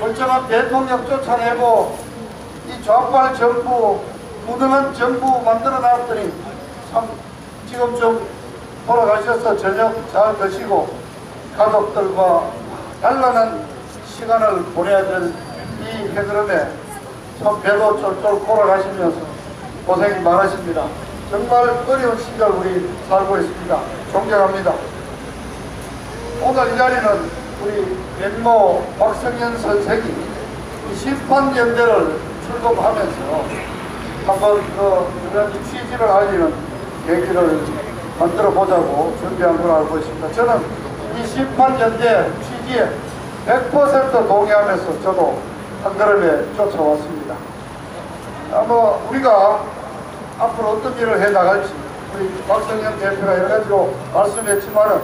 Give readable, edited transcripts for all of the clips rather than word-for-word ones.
멀쩡한 대통령 쫓아내고 이 좌빨 정부, 무능한 정부 만들어 놨더니 참 지금 좀 돌아가셔서 저녁 잘 드시고 가족들과 단란한 시간을 보내야 될 이 해그름에 참 배도 쫄쫄 골아가시면서 고생이 많으십니다. 정말 어려운 시절 우리 살고 있습니다. 존경합니다. 오늘 이 자리는 우리 맹모 박성현 선생이 심판연대를 출범하면서 한번 그런 취지를 알리는 계기를 만들어 보자고 준비한 걸 알고 있습니다. 저는 이 심판연대 취지에 100% 동의하면서 저도 한 걸음에 쫓아왔습니다. 아마 우리가 앞으로 어떤 일을 해 나갈지 우리 박성현 대표가 여러 가지로 말씀했지만은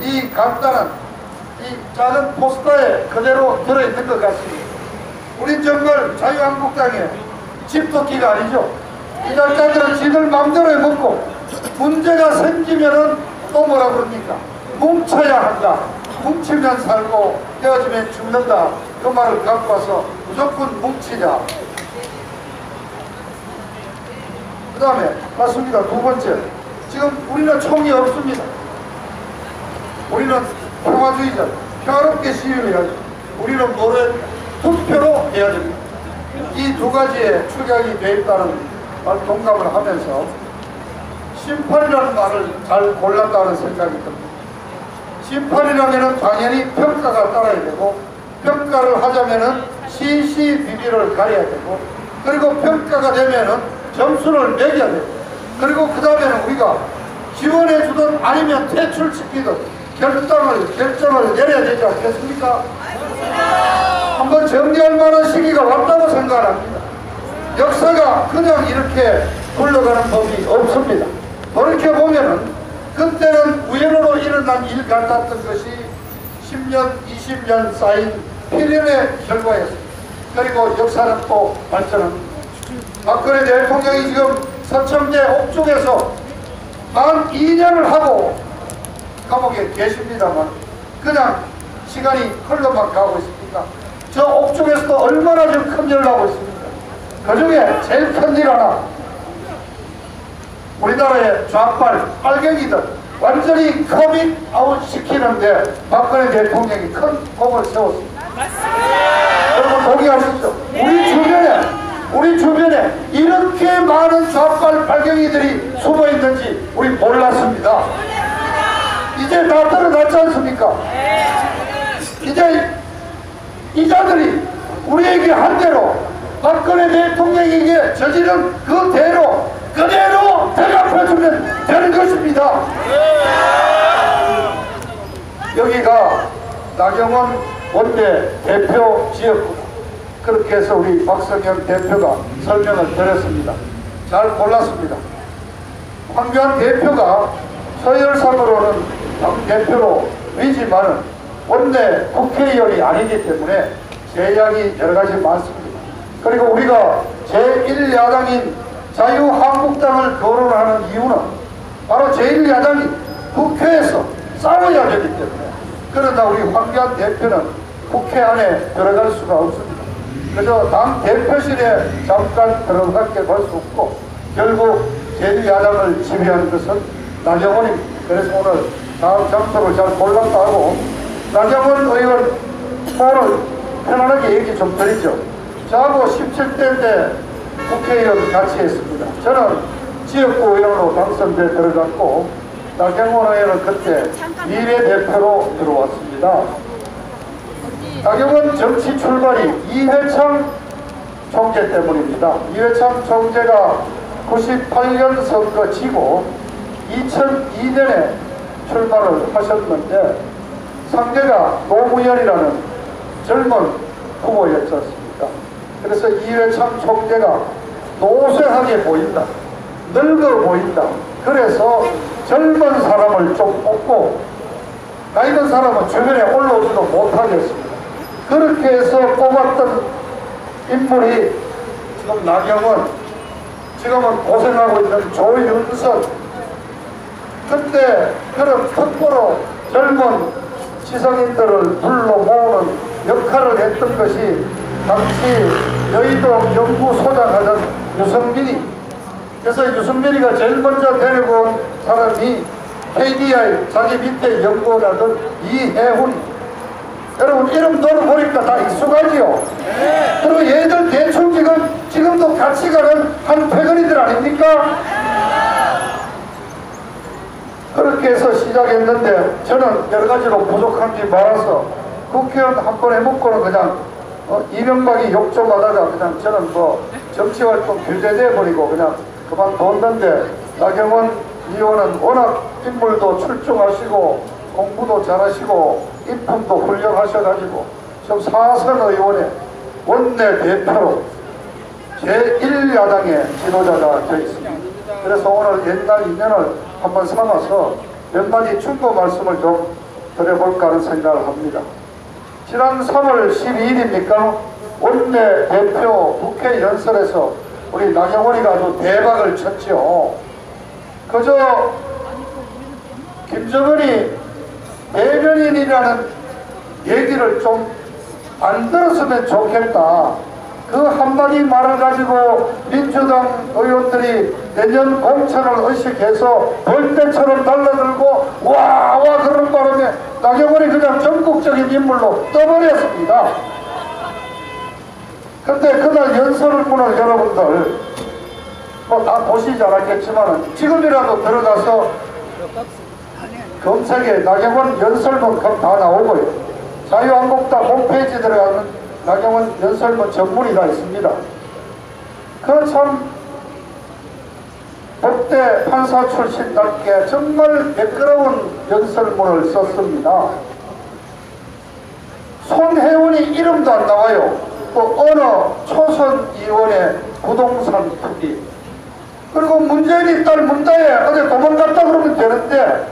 이 간단한 이 작은 포스터에 그대로 들어있는 것 같습니다. 우린 정말 자유한국당의 집도끼가 아니죠. 이 날짜들은 지들 마음대로 해먹고 문제가 생기면은 또 뭐라 그럽니까? 뭉쳐야 한다. 뭉치면 살고 헤어지면 죽는다. 그 말을 갖고 와서 무조건 뭉치자. 그 다음에 맞습니다. 두 번째, 지금 우리는 총이 없습니다. 우리는 평화주의자, 평화롭게 시위를 해야죠. 우리는 뭐를 투표로 해야 됩니다. 이 두 가지에 축약이 되어 있다는 말 동감을 하면서 심판이라는 말을 잘 골랐다는 생각이 듭니다. 심판이라면 당연히 평가가 따라야 되고, 평가를 하자면은 시시비비를 가려야 되고, 그리고 평가가 되면은 점수를 매겨야 되고, 그리고 그 다음에는 우리가 지원해주든 아니면 퇴출시키든 결정을 내려야 되지 않겠습니까? 한번 정리할 만한 시기가 왔다고 생각합니다. 역사가 그냥 이렇게 굴러가는 법이 없습니다. 돌이켜보면은 그때는 우연으로 일어난 일 같았던 것이 10년, 20년 쌓인 필연의 결과였습니다. 그리고 역사는 또 발전합니다. 박근혜 대통령이 지금 서청대 옥중에서 한 2년을 하고 감옥에 계십니다만 그냥 시간이 흘러만 가고 있습니다. 저 옥중에서도 얼마나 좀 큰 일을 하고 있습니까? 그 중에 제일 큰 일 하나, 우리나라의 좌빨 빨갱이들 완전히 커밍 아웃 시키는데 박근혜 대통령이 큰 공을 세웠습니다. 여러분 동의하시죠? 우리 주변에 이렇게 많은 좌빨 빨갱이들이 숨어 있는지 우리 몰랐습니다. 이제 다 드러났지 않습니까? 이제 이 자들이 우리에게 한 대로 박근혜 대통령에게 저지른 그대로 대갚아주면 되는 것입니다. 여기가 나경원 원내 대표 지역구다. 그렇게 해서 우리 박성현 대표가 설명을 드렸습니다. 잘 골랐습니다. 황교안 대표가 서열상으로는 당 대표로 위지만은 원내 국회의원이 아니기 때문에 제약이 여러 가지 많습니다. 그리고 우리가 제1야당인 자유한국당을 거론하는 이유는 바로 제1야당이 국회에서 싸워야 되기 때문에. 그러나 우리 황교안 대표는 국회 안에 들어갈 수가 없습니다. 그래서 당 대표실에 잠깐 들어가게 볼 수 없고 결국 제1야당을 지배하는 것은 나경원입니다. 그래서 오늘 다음 장소를 잘 골랐다 하고 나경원 의원 오늘 편안하게 얘기 좀 드리죠. 저하고 17대 국회의원 같이 했습니다. 저는 지역구 의원으로 당선돼 들어갔고 나경원 의원은 그때 비례대표로 들어왔습니다. 나경원 정치 출발이 이회창 총재 때문입니다. 이회창 총재가 98년 선거 지고 2002년에 출마를 하셨는데 상대가 노무현이라는 젊은 후보였지 않습니까? 그래서 이회창 총재가 노쇠하게 보인다, 늙어 보인다. 그래서 젊은 사람을 좀 뽑고 나이 든 사람은 주변에 올라오지도 못하겠습니다. 그렇게 해서 뽑았던 인물이 지금 나경원, 지금은 고생하고 있는 조윤선. 그때 그런 특보로 젊은 지성인들을 불러 모으는 역할을 했던 것이 당시 여의도 연구소장하던 유성민이, 그래서 유성민이가 제일 먼저 데리고 온 사람이 KDI 자기 밑에 연구원하던 이해훈. 여러분 이름 들어보니까 다 익숙하지요? 네. 그리고 얘들 대충 지금도 같이 가는 한 패거리들 아닙니까? 그렇게 해서 시작했는데 저는 여러 가지로 부족한 게 많아서 국회의원 한 번 해먹고는 그냥 이명박이 욕 좀 하다가 그냥 저는 뭐 정치활동 교제돼 버리고 그냥 그만뒀는데, 나경원 의원은 워낙 인물도 출중하시고 공부도 잘하시고 인품도 훌륭하셔가지고 지금 사선 의원의 원내대표로 제1야당의 지도자가 되어 있습니다. 그래서 오늘 옛날 인연을 한번 삼아서 몇 마디 충고 말씀을 좀 드려볼까 하는 생각을 합니다. 지난 3월 12일입니까? 원내대표 국회 연설에서 우리 나경원이가 아주 대박을 쳤죠. 그저 김정은이 대변인이라는 얘기를 좀 안 들었으면 좋겠다. 그 한마디 말을 가지고 민주당 의원들이 내년 공천을 의식해서 벌떼처럼 달라들고 와 그런 바람에 나경원이 그냥 전국적인 인물로 떠버렸습니다. 근데 그날 연설문을 여러분들 뭐 다 보시지 않았겠지만 지금이라도 들어가서 검색에 나경원 연설문 다 나오고요. 자유한국당 홈페이지 들어가면 나경원 연설문 전문이 다 있습니다. 그 참 법대 판사 출신답게 정말 매끄러운 연설문을 썼습니다. 손혜원이 이름도 안 나와요. 또 어느 초선 의원의 부동산 투기, 그리고 문재인이 딸 문다혜 어제 도망갔다 그러면 되는데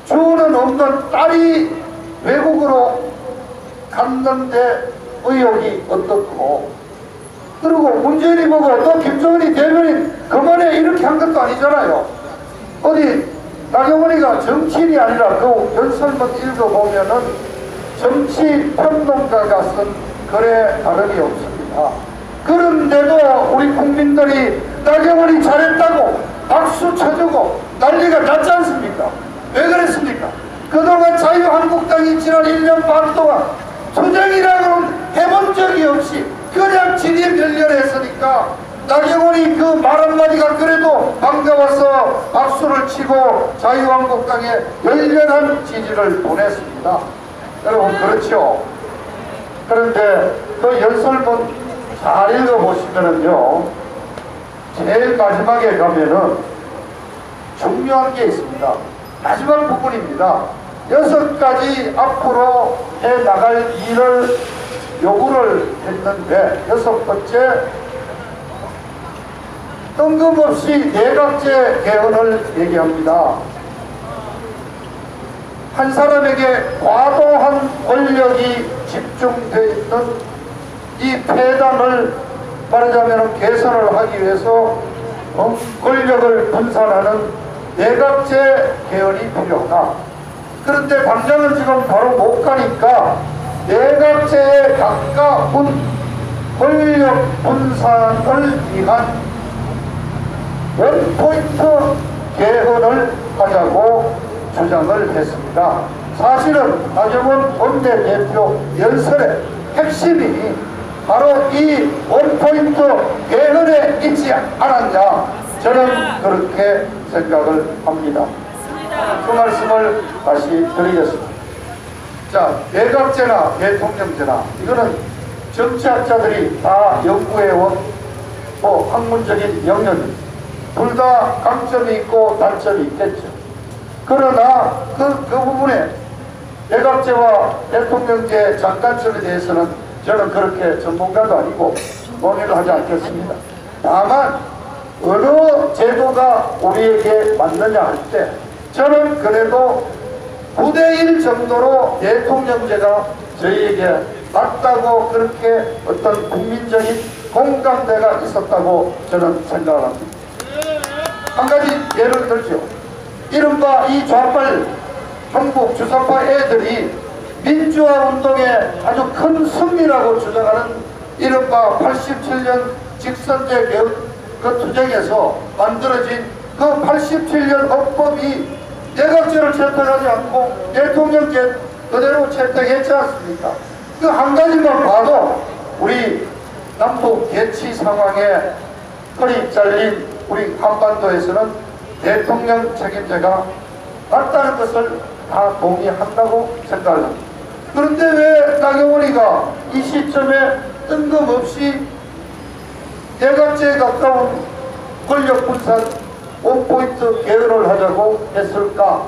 주는 없는 딸이 외국으로 갔는데 의혹이 어떻고, 그리고 문재인이 보고 또 김정은이 대변인 그만해 이렇게 한 것도 아니잖아요. 어디 나경원이가 정치인이 아니라 그 연설문 읽어보면은 정치평론가가 쓴 글에 다름이 없습니다. 그런데도 우리 국민들이 나경원이 잘했다고 박수 쳐주고 난리가 났지 않습니까? 왜 그랬습니까? 그동안 자유한국당이 지난 1년 반 동안 투쟁이라고는 해본 적이 없이 그냥 진입 열렬했으니까 나경원이 그 말 한마디가 그래도 반가워서 박수를 치고 자유한국당에 열렬한 지지를 보냈습니다. 여러분 그렇죠? 그런데 그 연설문 잘 읽어보시면은요, 제일 마지막에 가면은 중요한 게 있습니다. 마지막 부분입니다. 6가지 앞으로 해나갈 일을 요구를 했는데, 6번째, 뜬금없이 내각제 개헌을 얘기합니다. 한 사람에게 과도한 권력이 집중되어 있는 이 폐단을 말하자면 개선을 하기 위해서 권력을 분산하는 내각제 개헌이 필요하다. 그런데 당장은 지금 바로 못 가니까 내각제에 가까운 권력 분산을 위한 원포인트 개헌을 하자고 주장을 했습니다. 사실은 나경원 원내대표 연설의 핵심이 바로 이 원포인트 개헌에 있지 않았냐, 저는 그렇게 생각을 합니다. 그 말씀을 다시 드리겠습니다. 자, 내각제나 대통령제나 이거는 정치학자들이 다 연구해온 학문적인 영역입니다. 둘 다 강점이 있고 단점이 있겠죠. 그러나 그 부분에 내각제와 대통령제 장단점에 대해서는 저는 그렇게 전문가도 아니고 논의를 하지 않겠습니다. 다만 어느 제도가 우리에게 맞느냐 할 때 저는 그래도 9대1 정도로 대통령제가 저희에게 맞다고, 그렇게 어떤 국민적인 공감대가 있었다고 저는 생각을 합니다. 한 가지 예를 들죠. 이른바 이 좌빨 한국 주사파 애들이 민주화 운동의 아주 큰 승리라고 주장하는 이른바 87년 직선제 그 투쟁에서 만들어진 그 87년 헌법이 내각제를 채택하지 않고 대통령제 그대로 채택했지 않습니까? 그 한 가지만 봐도 우리 남북 개치 상황에 허리 잘린 우리 한반도에서는 대통령 책임제가 맞다는 것을 다 동의한다고 생각합니다. 그런데 왜 나경원이가 이 시점에 뜬금없이 내각제에 가까운 권력 분산 원포인트 개헌을 하자고 했을까?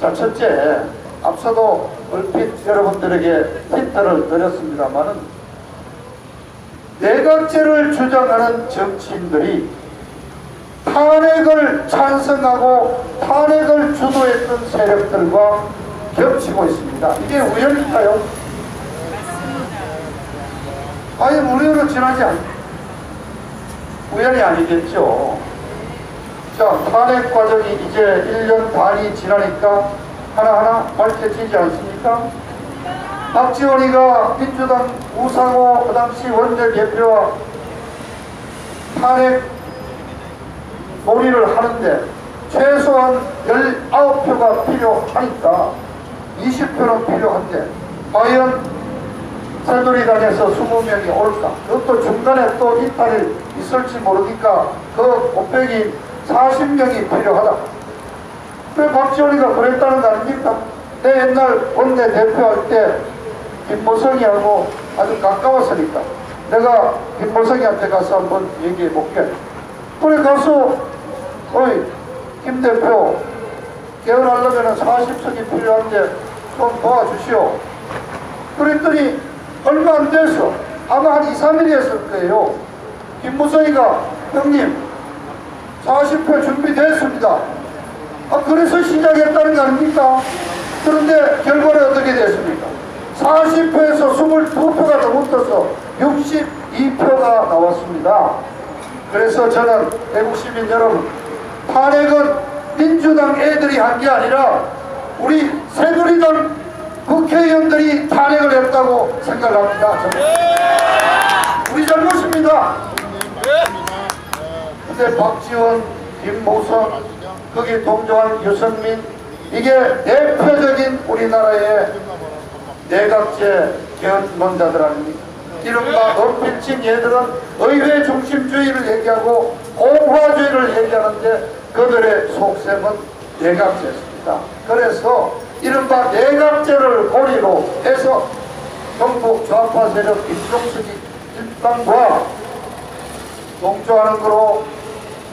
자, 첫째, 앞서도 얼핏 여러분들에게 힌트를 드렸습니다만은 내각제를 주장하는 정치인들이 탄핵을 찬성하고 탄핵을 주도했던 세력들과 겹치고 있습니다. 이게 우연일까요? 아니, 우연으로 지나지 않습니다. 우연이 아니겠죠. 자, 탄핵 과정이 이제 1년 반이 지나니까 하나하나 밝혀지지 않습니까? 박지원이가 민주당 우상호 그 당시 원내대표와 탄핵 논의를 하는데 최소한 19표가 필요하니까 20표는 필요한데 과연 새누리당에서 20명이 올까? 그것도 중간에 또 이탈이 있을지 모르니까 그 곱빼기 40명이 필요하다. 왜 박지원이가 그랬다는 거 아닙니까? 내 옛날 원내대표 할 때 김무성이하고 아주 가까웠으니까 내가 김무성이한테 가서 한번 얘기해 볼게. 그래 가서 어이 김 대표 개헌하려면 40석이 필요한데 좀 도와주시오. 그랬더니 얼마 안 돼서 아마 한 2, 3일이었을 거예요. 김무성이가 형님 40표 준비됐습니다. 그래서 시작했다는 거 아닙니까? 그런데 결과는 어떻게 됐습니까? 40표에서 22표가 더 붙어서 62표가 나왔습니다. 그래서 저는 대구 시민 여러분, 탄핵은 민주당 애들이 한 게 아니라 우리 새누리당 국회의원들이 탄핵을 했다고 생각합니다. 우리 잘못입니다. 근데 박지원, 김무성, 거기 동조한 유승민, 이게 대표적인 우리나라의 내각제 개헌론자들 아닙니까? 이른바 엇필친 얘들은 의회 중심주의를 얘기하고 공화주의를 얘기하는데 그들의 속셈은 내각제였습니다. 그래서 이른바 내각제를 고리로 해서 경북 좌파 세력 김종석이 일당과 동조하는 거로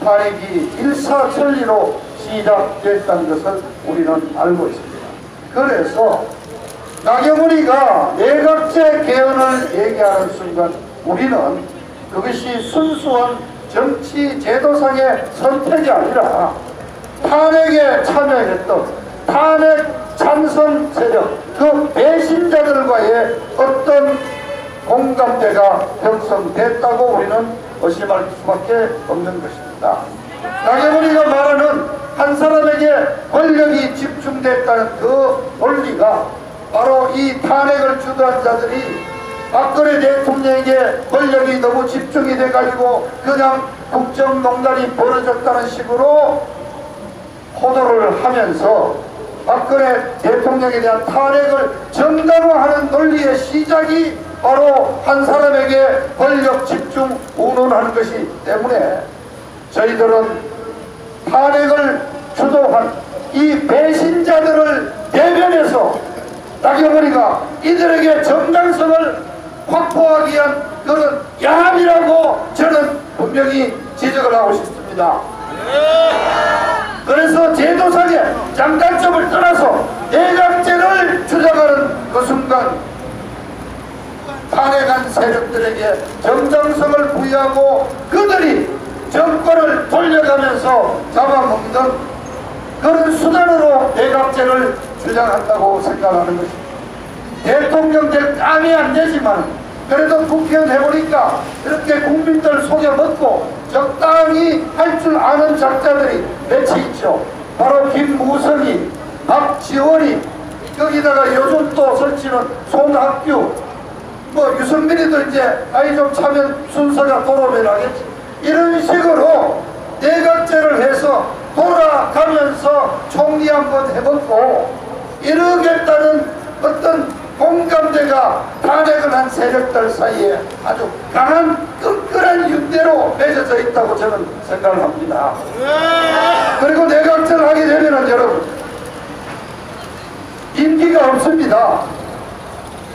탄핵이 일사천리로 시작됐다는 것을 우리는 알고 있습니다. 그래서 나경원이가 내각제 개헌을 얘기하는 순간 우리는 그것이 순수한 정치 제도상의 선택이 아니라 탄핵에 참여했던 탄핵 찬성 세력 그 배신자들과의 어떤 공감대가 형성됐다고 우리는 의심할 수밖에 없는 것입니다. 나경원이가 말하는 한 사람에게 권력이 집중됐다는 그 논리가 바로 이 탄핵을 주도한 자들이 박근혜 대통령에게 권력이 너무 집중이 돼가지고 그냥 국정농단이 벌어졌다는 식으로 호도를 하면서 박근혜 대통령에 대한 탄핵을 정당화하는 논리의 시작이 바로 한 사람에게 권력 집중 운운하는 것이기 때문에 저희들은 탄핵을 주도한 이 배신자들을 대변해서 나경원이가 이들에게 정당성을 확보하기 위한 그런 야합이라고 저는 분명히 지적을 하고 싶습니다. 그래서 제도상의 장단점을 떠나서 내각제를 주장하는 그 순간 탄핵한 세력들에게 정당성을 부여하고 그들이 정권을 돌려가면서 잡아먹는 그런 수단으로 내각제를 주장한다고 생각하는 것입니다. 대통령 될 깜이 안 되지만 그래도 국회의원 해보니까 이렇게 국민들 속여먹고 적당히 할 줄 아는 작자들이 몇이 있죠. 바로 김무성이, 박지원이, 거기다가 요즘 또 설치는 송학규, 뭐 유승민이도 이제 아이 좀 차면 순서가 돌아오면 하겠지. 이런 식으로 내각제를 해서 돌아가면서 총리 한번 해보고 이러겠다는 어떤 공감대가 탄핵을 한 세력들 사이에 아주 강한 끈끈한 윤대로 맺어져 있다고 저는 생각을 합니다. 그리고 내각제를 하게 되면은 여러분 임기가 없습니다.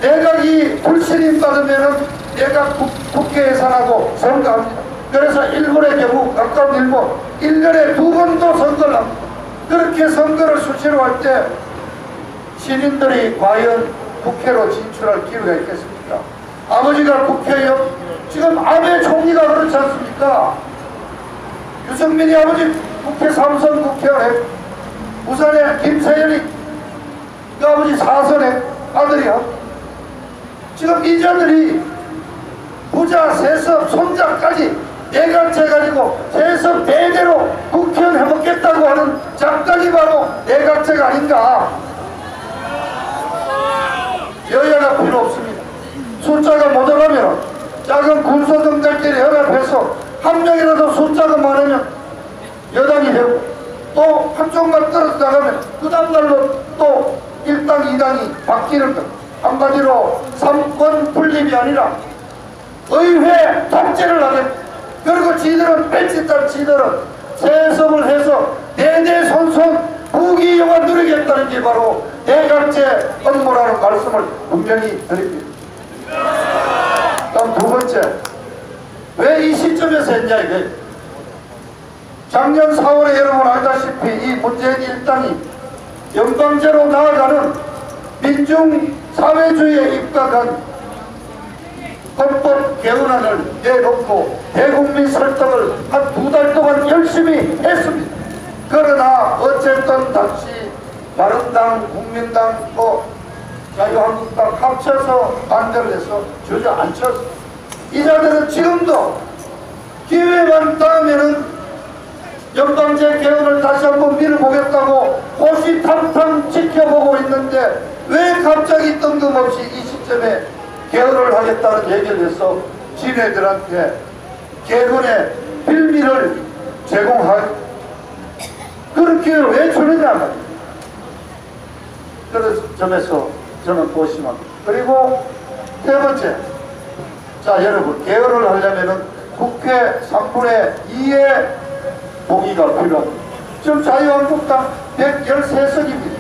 내각이 불신임 받으면은 내각 국회 예산하고 선거합니다. 그래서 일본의 경우 가까운 일본 1년에 2번도 선거를 합니다. 그렇게 선거를 수시로 할 때 시민들이 과연 국회로 진출할 기회가 있겠습니까? 아버지가 국회의원, 지금 아베 총리가 그렇지 않습니까? 유승민이 아버지 국회 3선 국회의원, 부산에 김세현이 그 아버지 4선의 아들이야. 지금 이자들이 부자, 세습, 손자까지 내각제 가지고 세습 대대로 국회의원 해먹겠다고 하는 작당이 바로 내각제가 아닌가. 여야가 필요 없습니다. 숫자가 모자라면 작은 군소정당끼리 연합해서 한 명이라도 숫자가 많으면 여당이 되고 또 한쪽만 떨어져 나가면 그 다음날로 또 1당 2당이 바뀌는 것. 한마디로 3권 분립이 아니라 의회 통제를 하겠다. 그리고 지들은 뺄짓한 지들은 세습을 해서 대대손손 부귀영화 누리겠다는 게 바로 내각제 업무라는 말씀을 분명히 드립니다. 다음 두 번째, 왜 이 시점에서 했냐 이게. 작년 4월에 여러분 알다시피 이 문재인 일당이 연방제로 나아가는 민중사회주의에 입각한 헌법 개헌안을 내놓고 대국민 설득을 한 2달 동안 열심히 했습니다. 그러나 어쨌든 당시 바른당, 국민당, 자유한국당 합쳐서 반대를 해서 주저앉혔습니다. 이자들은 지금도 기회만 닿으면은 연방제 개헌을 다시 한번 밀어보겠다고 호시탐탐 지켜보고 있는데 왜 갑자기 뜬금없이 이 시점에 개헌을 하겠다는 얘기를 해서 지네들한테 개헌의 빌미를 제공할 그런 기회를 왜 주느냐 말이에요. 그런 점에서 저는 보시면. 그리고 세 번째, 자 여러분 개헌을 하려면은 국회 3분의 2의 동의가 필요합니다. 지금 자유한국당 113석입니다.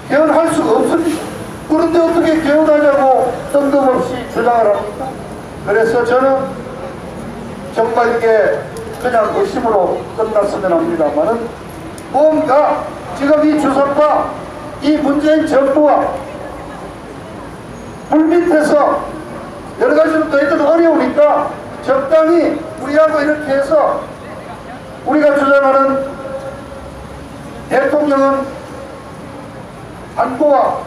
개헌할 수가 없습니다. 그런데 어떻게 개헌하냐고 뜬금없이 주장을 합니까? 그래서 저는 정말 이게 그냥 의심으로 끝났으면 합니다만은 뭔가 지금 이 주석과 이 문재인 정부와 물밑에서 여러 가지로 너희들 어려우니까 적당히 우리하고 이렇게 해서 우리가 주장하는 대통령은 안보와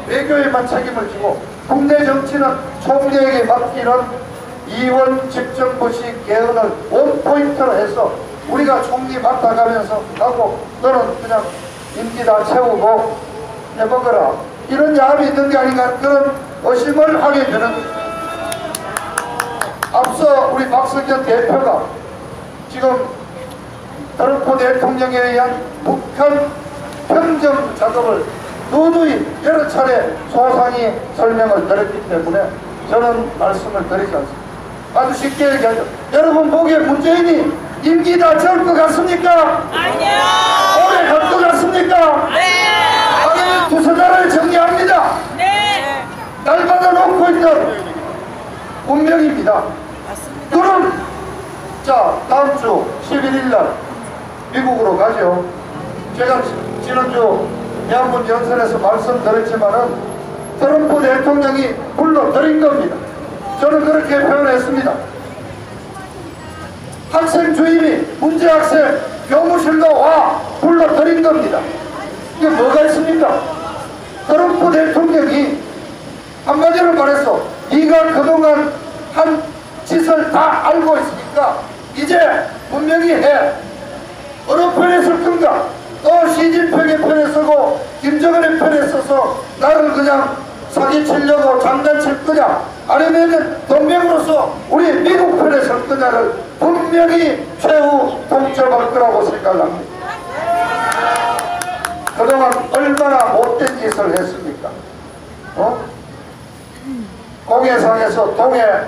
외교에만 책임을 지고 국내 정치는 총리에게 맡기는 이원 집정부식 개헌을 원포인트로 해서 우리가 총리 맡아가면서 하고 너는 그냥 임기 다 채우고 해먹어라. 이런 야합이 있는 게 아닌가 그런 의심을 하게 되는 앞서 우리 박성현 대표가 지금 트럼프 대통령에 의한 북한 평정 작업을 누누이 여러 차례 소상히 설명을 드렸기 때문에 저는 말씀을 드리지 않습니다. 아주 쉽게 얘기하죠. 여러분 보기에 문재인이 임기 다 채울 것 같습니까? 아니요. 오래 갈 것 같습니까? 네. 아니면 두서자를 정리합니다. 네. 날마다 놓고 있는 운명입니다. 그럼 자 다음 주 11일날 미국으로 가죠. 제가 지난주 대한문 연설에서 말씀드렸지만은 트럼프 대통령이 불러들인 겁니다. 저는 그렇게 표현했습니다. 학생 주임이 문제 학생 교무실로 와 불러들인 겁니다. 이게 뭐가 있습니까? 트럼프 대통령이 한마디로 말해서 네가 그동안 한 짓을 다 알고 있으니까 이제 분명히 해. 어느 편에 설 건가? 또 시진핑의 편에 서고 김정은의 편에 서서 나를 그냥 사기치려고 장난칠 거냐, 아니면 동맹으로서 우리 미국 편에 설 거냐를 분명히 최후 동점할 거라고 생각합니다. 그동안 얼마나 못된 짓을 했습니까? 공해상에서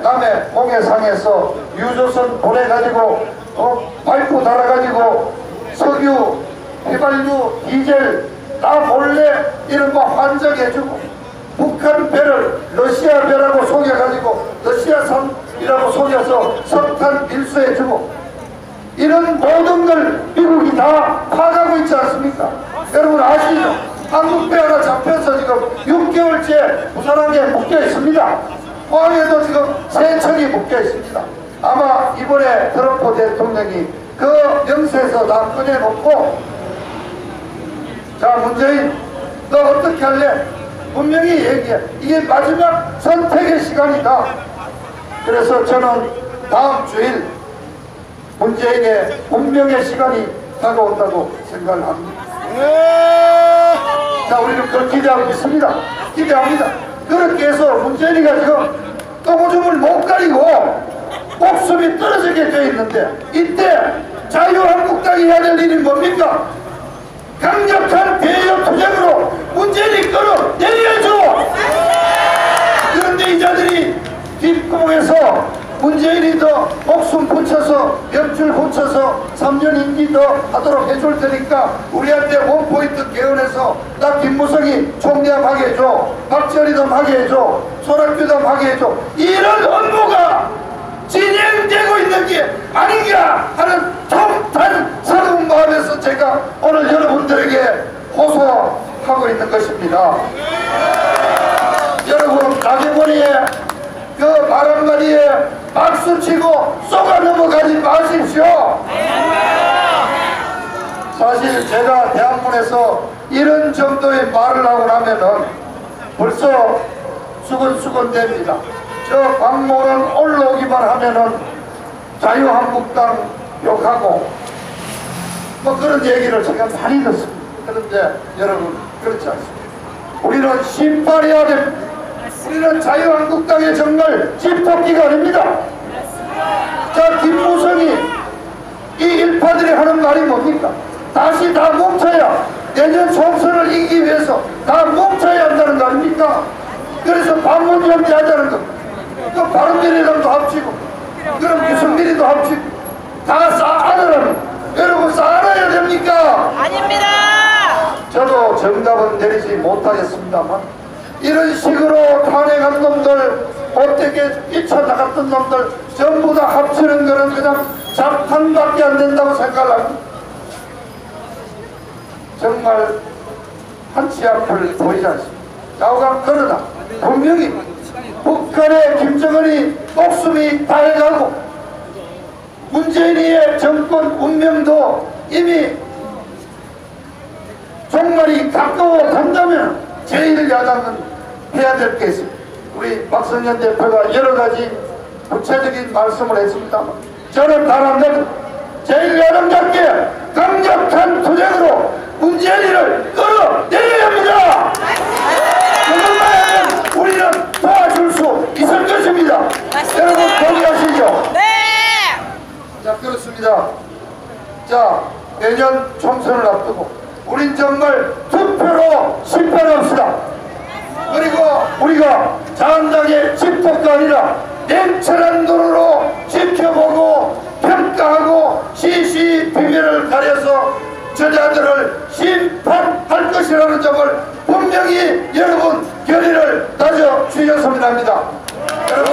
남해 공해상에서 유조선 보내가지고 파이프 달아가지고 석유, 휘발유, 디젤 다 몰래 이런 거 환정해주고, 북한 배를 러시아 배라고 속여가지고 러시아산이라고 속여서 석탄 밀수해주고, 이런 모든 걸 미국이 다 파가고 있지 않습니까? 여러분 아시죠? 한국 배 하나 잡혀서 지금 6개월째 부산항에 묶여 있습니다. 포항에도 지금 3척이 묶여 있습니다. 아마 이번에 트럼프 대통령이 그 명세에서 다 꺼내놓고, 자 문재인 너 어떻게 할래? 분명히 얘기해. 이게 마지막 선택의 시간이다. 그래서 저는 다음 주일 문재인의 운명의 시간이 다가온다고 생각을 합니다. 자, 우리는 그걸 기대하고 있습니다. 기대합니다. 그렇게 해서 문재인이가 지금 똥오줌을 못 가리고 목숨이 떨어지게 되어 있는데, 이때 자유한국당이 해야 될 일이 뭡니까? 강력한 대여 투쟁으로 문재인이 끌어내려야죠. 그런데 이 자들이 뒷구멍에서 문재인이 더 목숨 붙여서 연출 붙여서 3년 임기 더 하도록 해줄 테니까 우리한테 원포인트 개헌해서 나 김무성이 총리함 하게 해줘, 박지원이도 하게 해줘, 손학규도 하게 해줘, 이런 업무가 진행되고 있는 게 아닌가 하는 통탄사로운 마음에서 제가 오늘 여러분들에게 호소하고 있는 것입니다. 여러분 나경원이의 그 말 한마디에 박수치고 쏘가 넘어가지 마십시오. 사실 제가 대학문에서 이런 정도의 말을 하고 나면은 벌써 수근수근 됩니다. 저 광모는 올라오기만 하면은 자유한국당 욕하고 뭐 그런 얘기를 제가 많이 듣습니다. 그런데 여러분 그렇지 않습니다. 우리는 심판해야 됩니다. 우리는 자유한국당의 정말 짚토끼가 아닙니다. 자, 김무성이 이 일파들이 하는 말이 뭡니까? 다시 다 뭉쳐야, 내년 총선을 이기기 위해서 다 뭉쳐야 한다는 거 아닙니까? 그래서 반문연대 하자는 거. 그 바른미래당도 합치고, 그럼 유승민이도 합치고, 다 쌓아내라는, 여러분 쌓아놔야 됩니까? 아닙니다. 저도 정답은 내리지 못하겠습니다만, 이런 식으로 탄핵한 놈들, 어떻게 뛰쳐나갔던 놈들 전부 다 합치는 거는 그냥 잡탄밖에 안 된다고 생각합니다. 정말 한치 앞을 보이지 않습니다. 좌우가 그러나 분명히 북한의 김정은이 목숨이 다해가고 문재인의 정권 운명도 이미 종말이 가까워 간다면 제1야당은 해야 될 게 있습니다. 우리 박성현 대표가 여러 가지 구체적인 말씀을 했습니다만 저는 단합니다. 제1야당답게 강력한 투쟁으로 문재인을 끌어내려야 합니다. 그것만 하면 우리는 도와줄 수 있을 것입니다. 여러분 동의하시죠? 네. 자, 그렇습니다. 자, 내년 총선을 앞두고 우린 정말 투표로 심판합시다. 그리고 우리가 자한당의 집토가 아니라 냉철한 눈으로 지켜보고 평가하고 시시 비밀을 가려서 저자들을 심판할 것이라는 점을 분명히 여러분 결의를 다져 주셨으면 합니다. 여러분